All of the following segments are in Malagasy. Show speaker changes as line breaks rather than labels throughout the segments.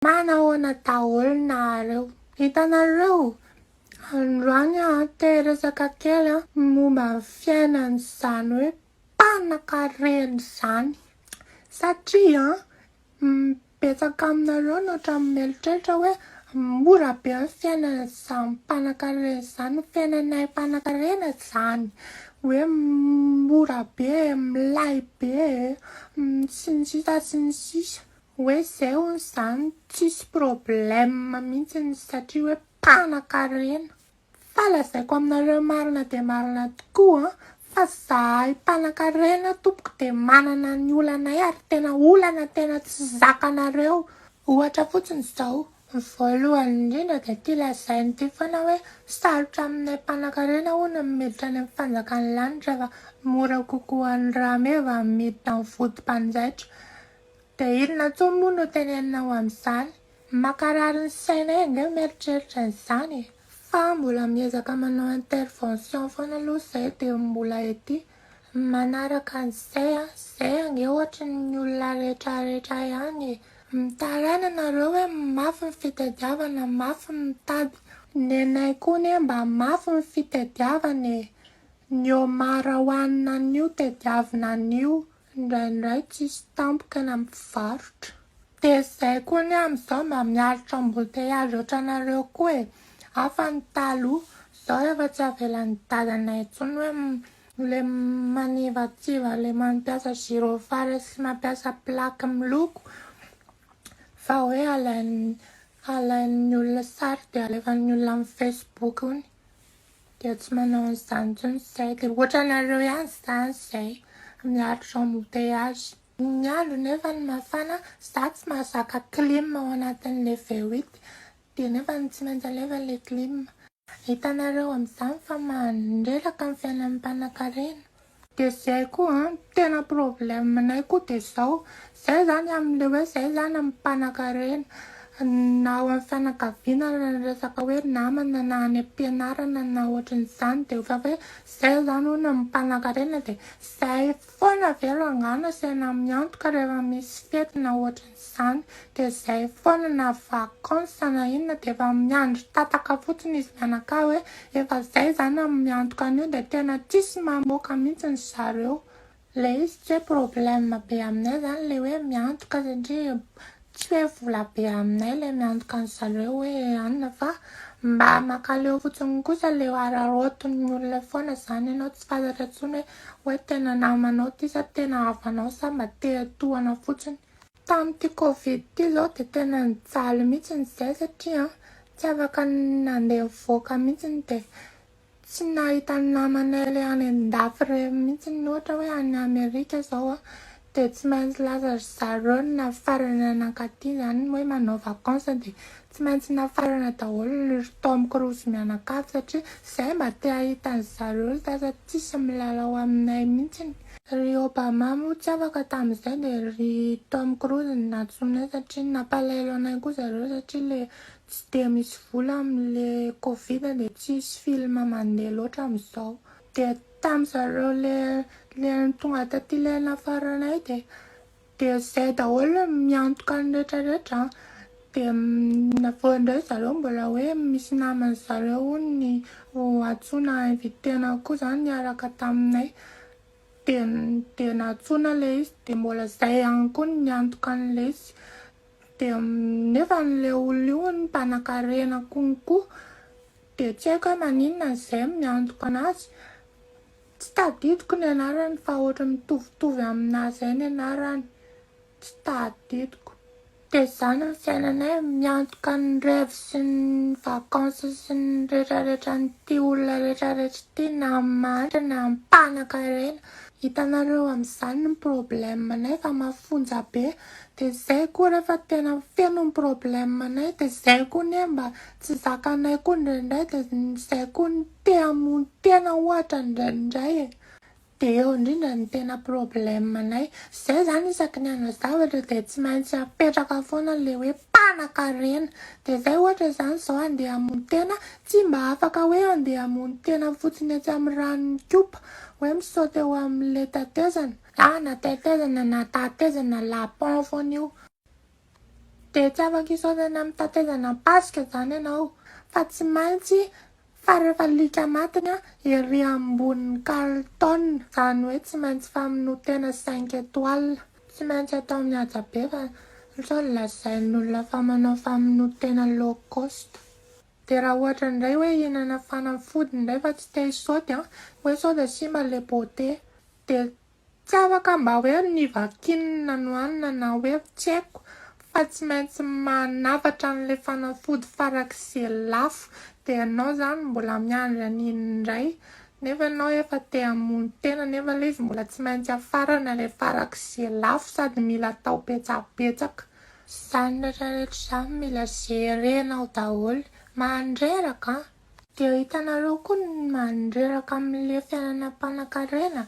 Manahoana daholo nareo. Hitanareo, androany te resaka kely momba fiainany izany hoe mpanan-karena izany. Satria betsaka aminareo no ohatran'ny mieritreritra hoe mora be ny fiainana izany mpanan-karena izany, fiainanay mpanan-karena izany. Hoe mora be, milay be, sy ny sisa sy ny sisa. Hoe izay hono izany tsisy problème mihitsy satria hoe mpanan-karena. Fa lazaiko aminareo marina dia marina tokoa fa zahay mpanan-karena tompoko dia manana ny olanay ary tena olana tena tsy zakanareo. Ohatra fotsiny izao, voalohany indrindra dia tia lazainy ity foana hoe sarotra aminay mpanan-karena hono ny miditra any amin'ny fanjakan'ny lanitra fa mora kokoa ny rameva miditra amin'ny vodi-mpanjaitra. Dia inona intsony moa no tenenina ho amin'izany? Makarary ny sainay ange mieritreritra izany. Fa mbola miezaka manao intervention foana aloha izay dia mbola ety. Manaraka an'izay izay ange ohatra ny olona rehetrarehetra ihany. Mitaraina nareo hoe mafy ny fitadiavana, mafy ny mitady. Ny anay koa ne mba mafy ny fitadiavana. Ny omara hohanina an'io tadiavina an'io. Indraindray tsisy tampoka eny amin'ny mpivarotra. Dia izay koa ne amin'izao mba miaritra embouteillage ohatranareo koa e. Hafa ny taloha, izao efa tsy avelan'ny dadanay intsony hoe ilay manivatsiva, ilay mampiasa gyrophare sy mampiasa plaque miloko. Fa hoe alain'ny olona sary dia alefan'ny olona amin'ny Facebook hono. Dia tsy manao an'izany intsony izay. Dia ohatranareo ihany izany izay. Miaritra embouteillage. Ny andro nefa ny mafana, za tsy mahazaka clim ao anatin'ilay V8. Dia nefa tsy maintsy alefa ilay clim. Hitanareo amin'izany fa mandreraka ny fiainan'ny mpanan-karena. Dia izay koa tena problemanay koa dia izao. Izay zany amin'ilay hoe izay zany amin'ny mpanan-karena. Na ao amin'ny fianakaviana na resaka hoe namana na any am-pianarana na ohatran'izany dia efa hoe izay zany hono amin'ny mpanan-karena dia izay foana velo angano asaina miantoka rehefa misy fety na ohatran'izany. Dia izay foana na vacances na inona dia efa miandry tataka fotsiny izy mianakavy hoe efa izay zany amin'ny miantoka an'io dia tena tsisy mamoaka mihitsy ny zareo. Ilay izy tsy hoe problème be aminay zany ilay hoe miantoka satria tsy hoe vola be aminay ilay miantoka ny zareo hoe anona fa mba makaleo fotsiny kosa ilay araroton'ny olona foana izany ianao tsy fantatra intsony hoe tena namanao ity sa tena havanao sa mba te-tohana fotsiny. Tamin'ity Covid ity izao dia tena nijaly mihitsy izay satria tsy afaka nandeha mivoaka mihitsy dia tsy nahita ny namanay ilay any an-dafy mihitsy ohatra hoe any Amerika izao dia tsy maintsy lasa zareo nafarana anankaty izany hoe manao vacances dia tsy maintsy nafarana daholo ry Tom Cruise mianakavy satria izay mba te ahita ny zareo lasa tsisy milalao aminay mihitsy. Ry Obama moa tsy afaka tamin'izay dia ry Tom Cruise natsoinay satria nampalahelo anay koa zareo satria ilay tsy dia misy vola amin'ilay Covid dia tsisy film mandeha loatra amin'izao. Dia tamin'ny zareo ilay tonga taty ilay nafaranay dia izay daholo miantoka ny rehetrarehetra. Dia voandray zareo mbola hoe misy namany zareo hono ny antsoina invitena koa izany niaraka taminay. Dia natsoina ilay izy dia mbola izay ihany koa niantoka an'ilay izy. Dia nefa n'ilay olona io ny mpanan-karena konko. Dia tsy haiko hoe maninona izay miantoka anazy. Tsy tadidiko ny anarany fa ohatra mitovitovy aminazy izay ny anarany. Tsy tadidiko. Dia izany ny fiainanay miantoka ny rêve sy ny vacances sy ny rehetrarehetra n'ity olona rehetrarehetra ity na manitra na mpanan-karena. Hitanareo amin'izany ny problemanay fa mafonja be. Dia izay koa rehefa tena feno ny problemanay dia izay koa ne mba tsy zakanay koa indraindray dia izay koa ny te-hamono tena ohatra indraindray e. Dia eo indrindra ny tena problemanay. Izay zany isaky ny hanao zavatra dia tsy maintsy apetraka foana ilay hoe mpanan-karena. Dia izay ohatra izany izao andeha hamono tena tsy mba afaka hoe andeha hamono tena fotsiny etsy amin'ny ranon'ny kopa hoe misaoty eo amin'ilay tatezana. Na tetezana na tatezana lapin foana io. De tsy afaka isaotana amin'ny tatezana pasika zany ianao fa tsy maintsy fa rehefa lika matiny ery ambonin'ny kalitona zany hoe tsy maintsy famonotena 5 étoiles tsy maintsy atao mihaja be fa sao lazain'olona fa manao famonotena low cost. De raha ohatra indray hoe hihinana fanafody indray fa tsy te hisaoty hoe sao de simba le beauté de tsy afaka mba hoe nivakinina no hanina na hoe tsy haiko fa tsy maintsy manafatra an'le fanafody farak'izay lafo de ianao zany mbola miandry an'iny indray nefa ianao efa te hamono tena nefa le izy mbola tsy maintsy afarana le farak'izay lafo sady mila atao betsabetsaka. Zany rehetrarehetra zany mila gerenao daholo mandreraka de hitanareo koa ny mandreraka amin'le fiainana mpanankarena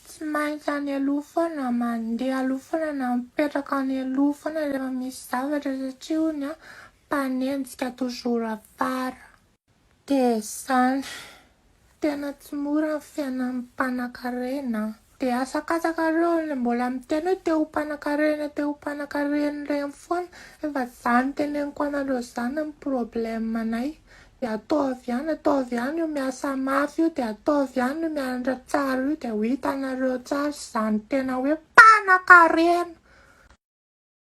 tsy maintsy any aloha foana mandeha aloha foana na mipetraka any aloha foana rehefa misy zavatra satria hono mpanenjika toujours afara. De zany tena tsy mora ny fiainan'ny mpanankarena de asakasakareo le mbola miteny hoe te ho mpanankarena ireny foana efa zany teneniko anareo zany ny problemanay de ataovy ihany io miasa mafy io de ataovy ihany io mianatra tsara io de ho hitanareo tsara zany tena hoe mpanankarena.